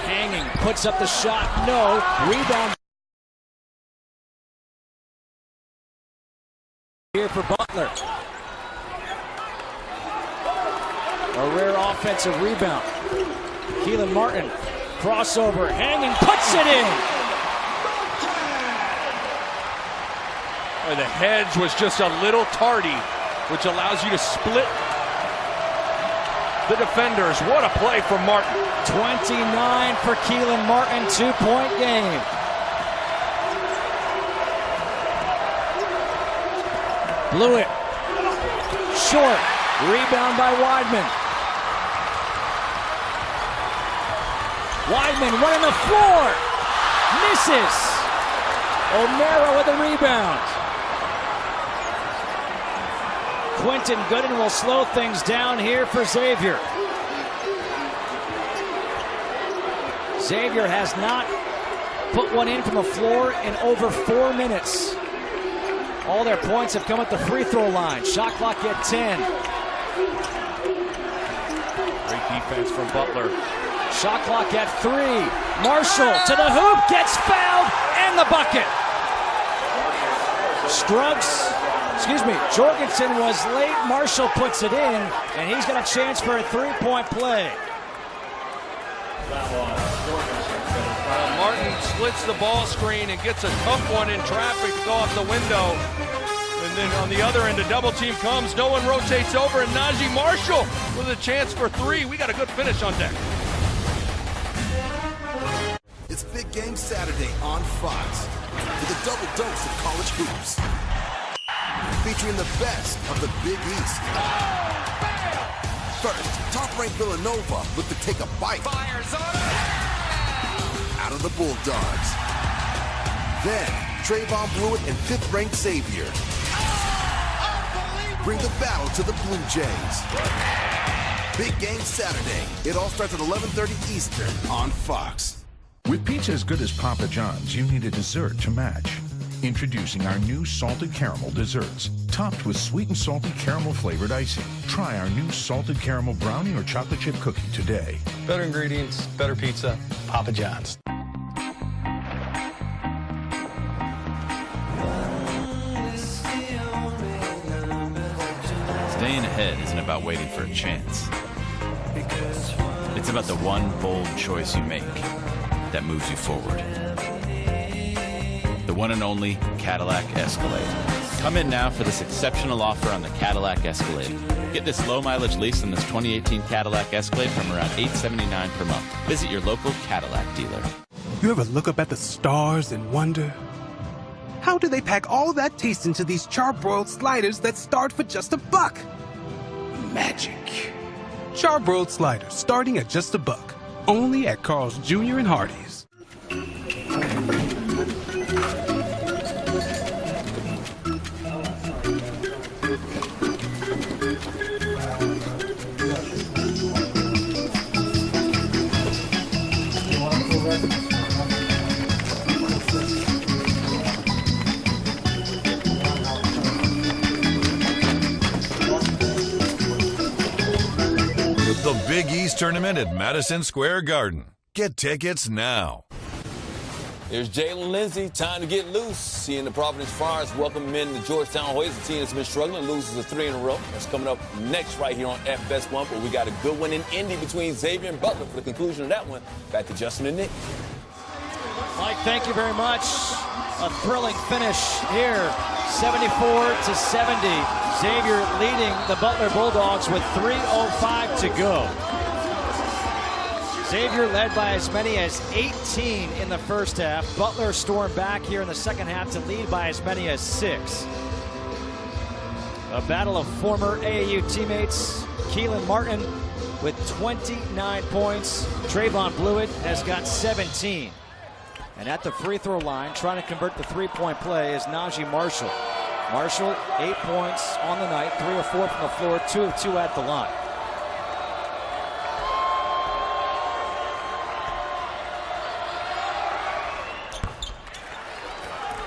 hanging, puts up the shot, no. Rebound here for Butler. A rare offensive rebound. Keelan Martin, crossover, hanging, puts it in. The hedge was just a little tardy, which allows you to split the defenders. What a play from Martin. 29 for Keelan Martin, 2-point game. Blew it. Short. Rebound by Weidman. Weidman running the floor. Misses. OMara with a rebound. Quentin Gooden will slow things down here for Xavier. Xavier has not put one in from the floor in over 4 minutes. All their points have come at the free throw line. Shot clock at 10. Great defense from Butler. Shot clock at 3. Marshall to the hoop, gets fouled, and the bucket. Jorgensen was late. Marshall puts it in, and he's got a chance for a 3-point play. Martin splits the ball screen and gets a tough one in traffic to go off the window. And then on the other end, a double team comes. No one rotates over, and Najee Marshall with a chance for 3. We got a good finish on deck. It's Big Game Saturday on Fox with a double dose of college hoops. Featuring the best of the Big East. First, top-ranked Villanova look to take a bite out of the Bulldogs. Then, Trayvon Blewett and 5th-ranked Xavier bring the battle to the Blue Jays. Big Game Saturday. It all starts at 11:30 Eastern on Fox. With pizza as good as Papa John's, you need a dessert to match. Introducing our new salted caramel desserts, topped with sweet and salty caramel flavored icing. Try our new salted caramel brownie or chocolate chip cookie today. Better ingredients, better pizza, Papa John's. Staying ahead isn't about waiting for a chance. It's about the one bold choice you make that moves you forward. The one and only Cadillac Escalade. Come in now for this exceptional offer on the Cadillac Escalade. Get this low mileage lease on this 2018 Cadillac Escalade from around $879 per month. Visit your local Cadillac dealer. You ever look up at the stars and wonder, how do they pack all that taste into these charbroiled sliders that start for just $1? Magic. Charbroiled sliders starting at just $1. Only at Carl's Jr. and Hardee's. The Big East Tournament at Madison Square Garden. Get tickets now. There's Jalen Lindsey. Time to get loose. He and the Providence Friars welcome him in to Georgetown Hoyas. The team that's been struggling, loses a 3 in a row. That's coming up next right here on FS1. But we got a good one in Indy between Xavier and Butler. For the conclusion of that one, back to Justin and Nick. Mike, thank you very much. A thrilling finish here, 74-70. Xavier leading the Butler Bulldogs with 3:05 to go. Xavier led by as many as 18 in the first half. Butler stormed back here in the second half to lead by as many as 6. A battle of former AAU teammates. Keelan Martin with 29 points. Trayvon Blewett has got 17. And at the free throw line, trying to convert the three-point play, is Najee Marshall. Marshall, 8 points on the night, 3 of 4 from the floor, 2 of 2 at the line.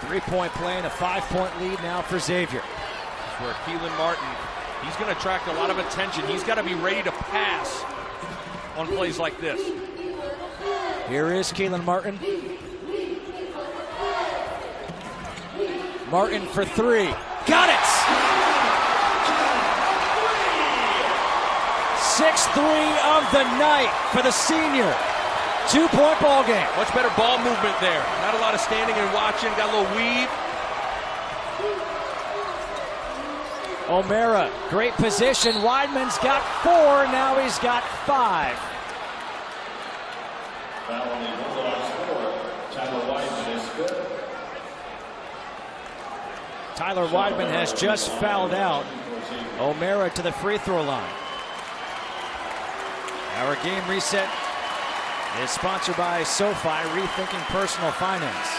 Three-point play and a 5-point lead now for Xavier. Where Keelan Martin, he's going to attract a lot of attention. He's got to be ready to pass on plays like this. Here is Keelan Martin. Martin for 3. Got it! 6-3 of the night for the senior. 2-point ball game. Much better ball movement there. Not a lot of standing and watching. Got a little weave. OMara, great position. Weidman's got 4. Now he's got 5. Tyler Weidman has just fouled out. OMara to the free throw line. Our game reset is sponsored by SoFi, rethinking personal finance.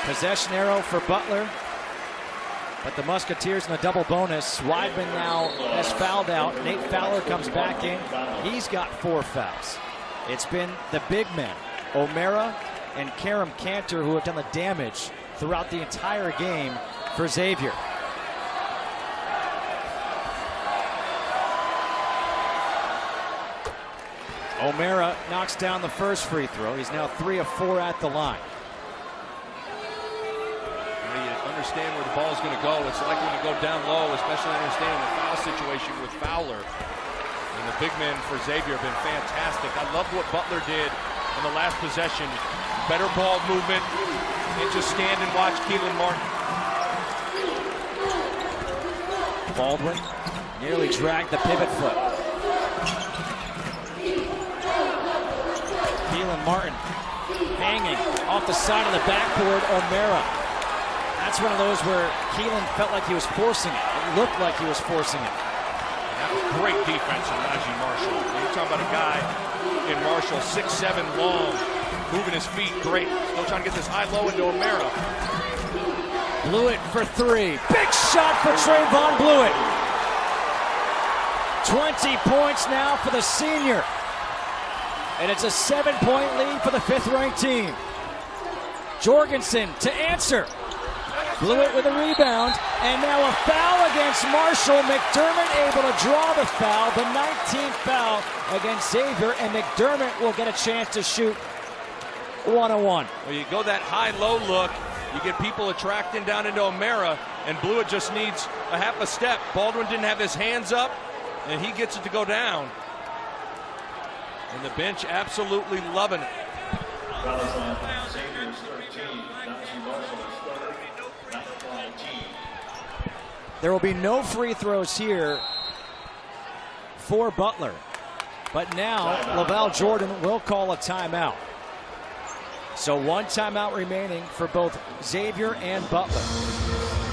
Possession arrow for Butler, but the Musketeers in a double bonus. Weidman now has fouled out. Nate Fowler comes back in. He's got 4 fouls. It's been the big men, OMara and Karam Cantor, who have done the damage throughout the entire game for Xavier. OMara knocks down the first free throw. He's now 3 of 4 at the line. You understand where the ball is going to go. It's likely to go down low, especially understanding the foul situation with Fowler. And the big men for Xavier have been fantastic. I loved what Butler did on the last possession. Better ball movement. And just stand and watch Keelan Martin. Baldwin nearly dragged the pivot foot. Keelan Martin hanging off the side of the backboard. OMara. That's one of those where Keelan felt like he was forcing it. It looked like he was forcing it. That was great defense from Najee Marshall. You're talking about a guy in Marshall, 6'7" long, moving his feet great. Still trying to get this high-low into OMara. Blewett for 3. Big shot for Trayvon Blewett. 20 points now for the senior. And it's a 7-point lead for the 5th-ranked team. Jorgensen to answer. Blewett with a rebound. And now a foul against Marshall. McDermott able to draw the foul. The 19th foul against Xavier. And McDermott will get a chance to shoot 1-on-1. Well, you go that high-low look. You get people attracting down into OMara, and Blewett just needs a half a step. Baldwin didn't have his hands up, and he gets it to go down. And the bench absolutely loving it. There will be no free throws here for Butler. But now LaVall Jordan will call a timeout. So 1 timeout remaining for both Xavier and Butler.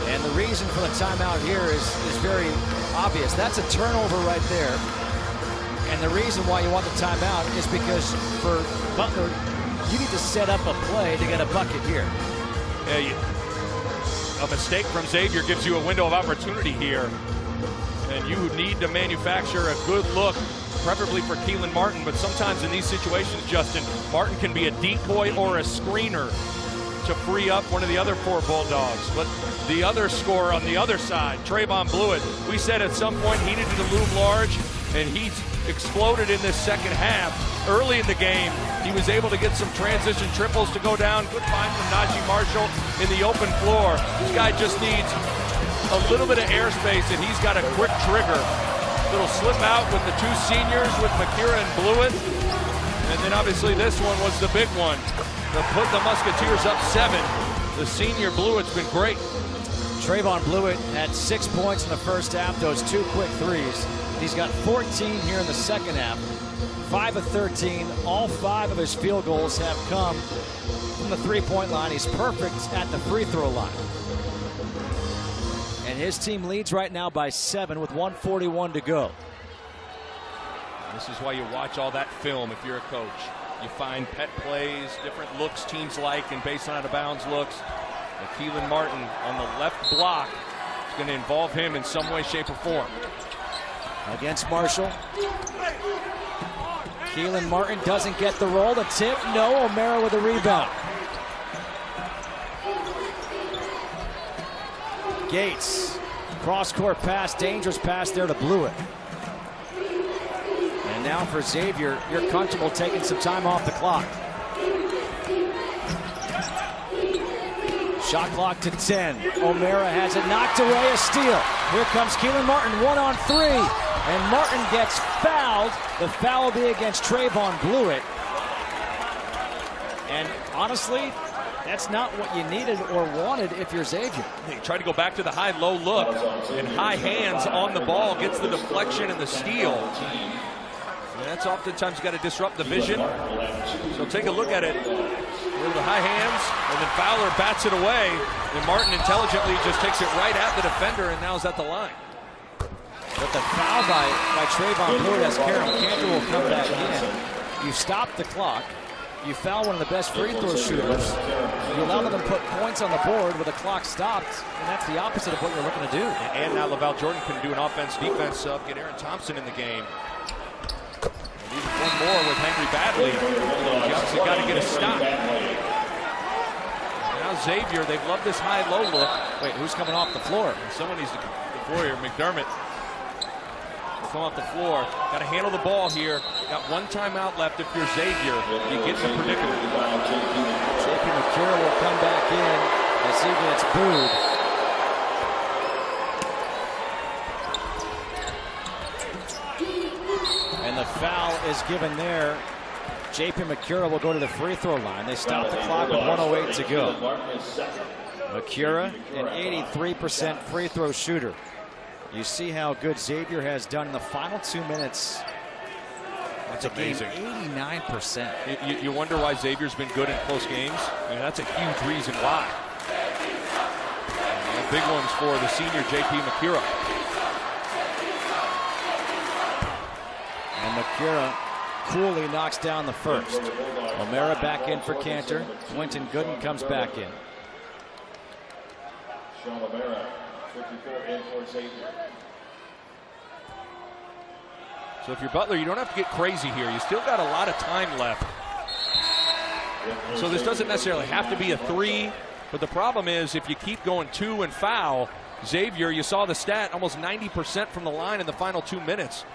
And the reason for the timeout here is very obvious. That's a turnover right there. And the reason why you want the timeout is because for Butler, you need to set up a play to get a bucket here. Yeah, a mistake from Xavier gives you a window of opportunity here. And you need to manufacture a good look, preferably for Keelan Martin, but sometimes in these situations, Justin, Martin can be a decoy or a screener to free up one of the other 4 Bulldogs. But the other scorer on the other side, Trayvon Blewett, we said at some point he needed to loom large, and he's exploded in this second half. Early in the game, he was able to get some transition triples to go down. Good find from Najee Marshall in the open floor. This guy just needs a little bit of airspace, and he's got a quick trigger. Little slip out with the 2 seniors, with Makira and Blewett. And then obviously this one was the big one to put the Musketeers up 7. The senior Blewett's been great. Trayvon Blewett had 6 points in the first half, those 2 quick threes. He's got 14 here in the second half. 5 of 13. All 5 of his field goals have come from the three-point line. He's perfect at the free throw line. And his team leads right now by 7 with 1:41 to go. This is why you watch all that film if you're a coach. You find pet plays, different looks teams like, and based on out-of-bounds looks. And Keelan Martin on the left block is going to involve him in some way, shape, or form. Against Marshall. Keelan Martin doesn't get the roll. The tip, no. OMara with a rebound. Gates. Cross-court pass, dangerous pass there to Blewett. And now for Xavier, you're comfortable taking some time off the clock. Shot clock to 10. OMara has it knocked away, a steal. Here comes Keelan Martin, 1-on-3. And Martin gets fouled. The foul will be against Trayvon Blewett. And honestly, that's not what you needed or wanted if you're Xavier. He tried to go back to the high-low look, and high hands on the ball gets the deflection and the steal. And that's oftentimes got to disrupt the vision. So take a look at it. With the high hands, and then Fowler bats it away, and Martin intelligently just takes it right at the defender, and now is at the line. But the foul by Trayvon Blewett as Cantor will come back in. You stop the clock. You foul one of the best free throw shooters. You allow them to put points on the board with the clock stopped, and that's the opposite of what you're looking to do. And now Laval Jordan can do an offense-defense sub, get Aaron Thompson in the game. And even one more with Henry Badley. You obviously got to get a stop. Now Xavier, they've loved this high-low look. Wait, who's coming off the floor? Someone needs to the floor here. McDermott. Come off the floor. Got to handle the ball here. Got one timeout left if you're Xavier. You get the predicament. JP McCura will come back in as he gets booed. And the foul is given there. JP McCura will go to the free throw line. They stop the clock with 1:08 to go. McCura, an 83% free throw shooter. You see how good Xavier has done in the final 2 minutes. That's amazing. 89%. You wonder why Xavier's been good in close games. I mean, that's a huge reason why. And big ones for the senior JP McCura. And McCura coolly knocks down the first. OMara back in for Cantor. Quentin Gooden comes back in. So if you're Butler, you don't have to get crazy here. You still got a lot of time left. So this doesn't necessarily have to be a three, but the problem is if you keep going two and foul, Xavier, you saw the stat, almost 90% from the line in the final 2 minutes.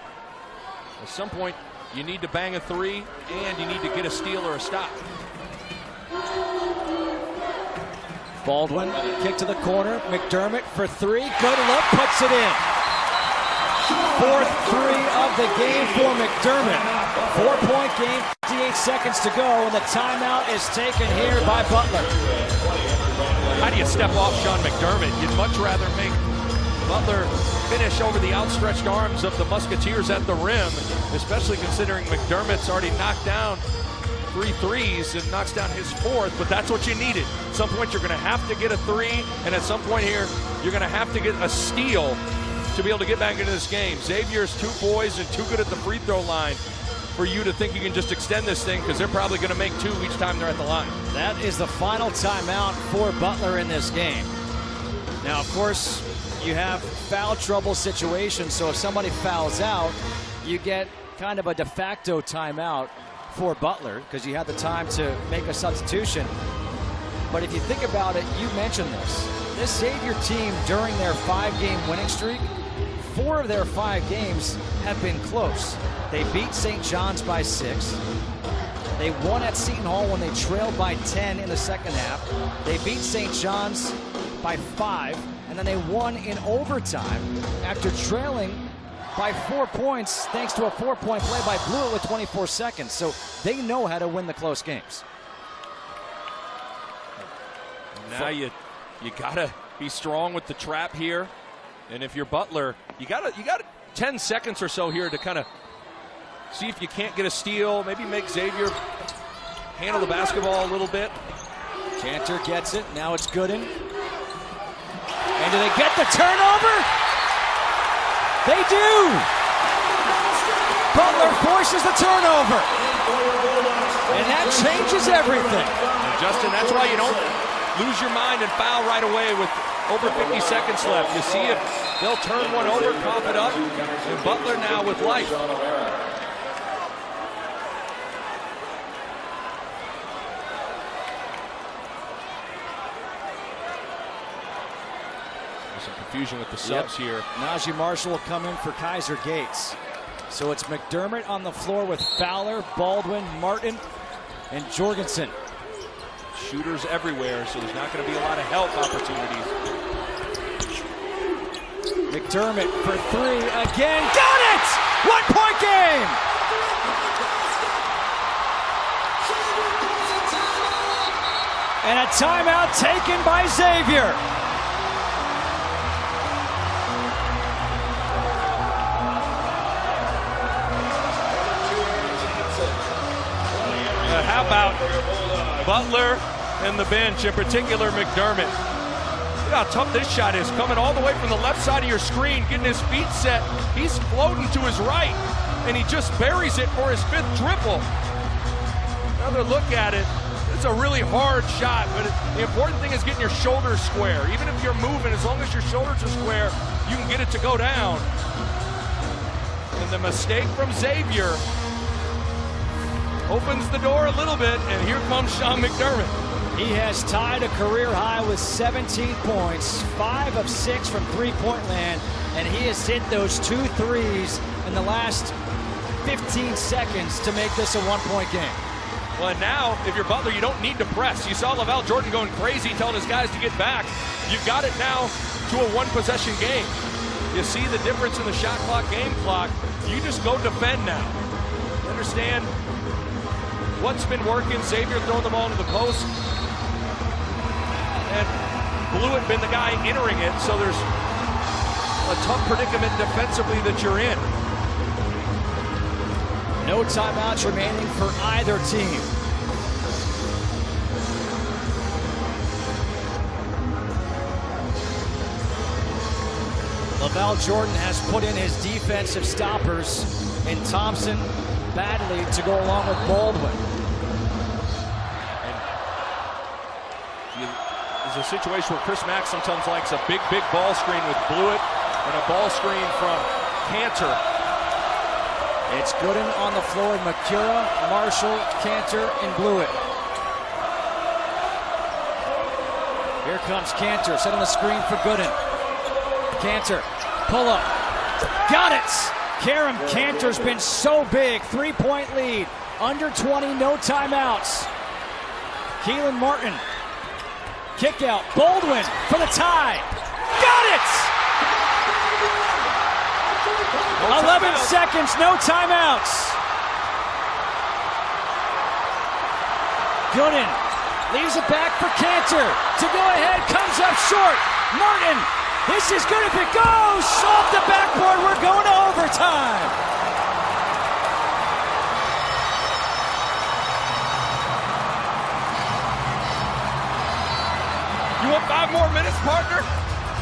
At some point, you need to bang a three, and you need to get a steal or a stop. Baldwin, kick to the corner. McDermott for three. Good look, puts it in. Fourth three of the game for McDermott. 4-point game, 58 seconds to go, and the timeout is taken here by Butler. How do you step off Sean McDermott? You'd much rather make Butler finish over the outstretched arms of the Musketeers at the rim, especially considering McDermott's already knocked down 3 threes and knocks down his fourth, but that's what you needed. At some point, you're going to have to get a three, and at some point here, you're going to have to get a steal to be able to get back into this game. Xavier's too poised and too good at the free throw line for you to think you can just extend this thing, because they're probably going to make two each time they're at the line. That is the final timeout for Butler in this game. Now, of course, you have foul trouble situations, so if somebody fouls out, you get kind of a de facto timeout for Butler because you have the time to make a substitution. But if you think about it, you mentioned this Xavier team during their 5-game winning streak, 4 of their 5 games have been close. They beat St. John's by 6. They won at Seton Hall when they trailed by 10 in the second half. They beat St. John's by 5, and then they won in overtime after trailing by 4 points thanks to a 4-point play by Blewett with 24 seconds. So they know how to win the close games. Now you gotta be strong with the trap here, and if you're Butler, you got 10 seconds or so here to kind of see if you can't get a steal, maybe make Xavier handle the basketball a little bit. Cantor gets it. Now it's Gooden. And do they get the turnover? They do! Butler forces the turnover. And that changes everything. And Justin, that's why you don't lose your mind and foul right away with over 50 seconds left. You see if they'll turn one over, cough it up, and Butler now with life. There's some confusion with the subs here. Najee Marshall will come in for Kaiser Gates. So it's McDermott on the floor with Fowler, Baldwin, Martin, and Jorgensen. Shooters everywhere, so there's not going to be a lot of help opportunities. McDermott for three again. Got it! 1 point game! And a timeout taken by Xavier. How about Butler and the bench, in particular McDermott? Look how tough this shot is, coming all the way from the left side of your screen, getting his feet set. He's floating to his right, and he just buries it for his 5th triple. Another look at it. It's a really hard shot, but the important thing is getting your shoulders square. Even if you're moving, as long as your shoulders are square, you can get it to go down. And the mistake from Xavier opens the door a little bit, and here comes Sean McDermott. He has tied a career high with 17 points, 5 of 6 from three-point land, and he has hit those 2 threes in the last 15 seconds to make this a 1-point game. Well, now, if you're Butler, you don't need to press. You saw LaVall Jordan going crazy, telling his guys to get back. You've got it now to a 1-possession game. You see the difference in the shot clock, game clock. You just go defend now. Understand what's been working. Xavier throwing the ball into the post. And Blewett been the guy entering it, so there's a tough predicament defensively that you're in. No timeouts remaining for either team. LaVall Jordan has put in his defensive stoppers in Thompson, Badley to go along with Baldwin. There's a situation where Chris Mack sometimes likes a big ball screen with Blewett and a ball screen from Cantor. It's Gooden on the floor, McCura, Marshall, Cantor, and Blewett. Here comes Cantor, setting the screen for Gooden. Cantor, pull up, got it! Karam Cantor's been so big, 3-point lead, under 20, no timeouts. Keelan Martin, kick out, Baldwin for the tie, got it! 11 seconds, no timeouts. Gooden leaves it back for Cantor to go ahead, comes up short. Martin, this is good if it goes. Off the backboard, we're going to overtime. You want 5 more minutes, partner?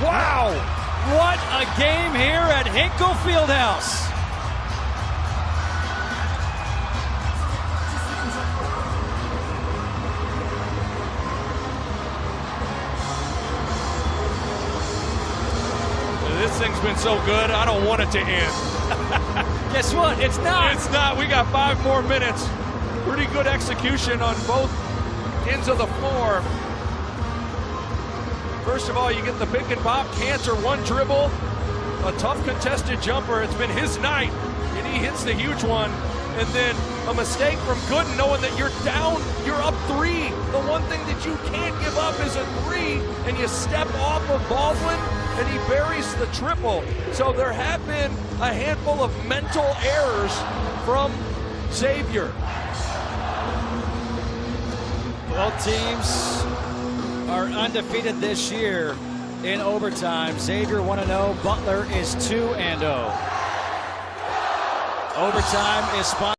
Wow. What a game here at Hinkle Fieldhouse. This thing's been so good, I don't want it to end. Guess what? It's not. It's not. We got 5 more minutes. Pretty good execution on both ends of the floor. First of all, you get the pick and pop. Cantor, 1 dribble, a tough contested jumper. It's been his night, and he hits the huge one. And then a mistake from Gooden, knowing that you're down, you're up 3. The one thing that you can't give up is a 3, and you step off of Baldwin, and he buries the triple. So there have been a handful of mental errors from Xavier. Both teams are undefeated this year in overtime. Xavier 1-0, Butler is 2-0. Overtime is sponsored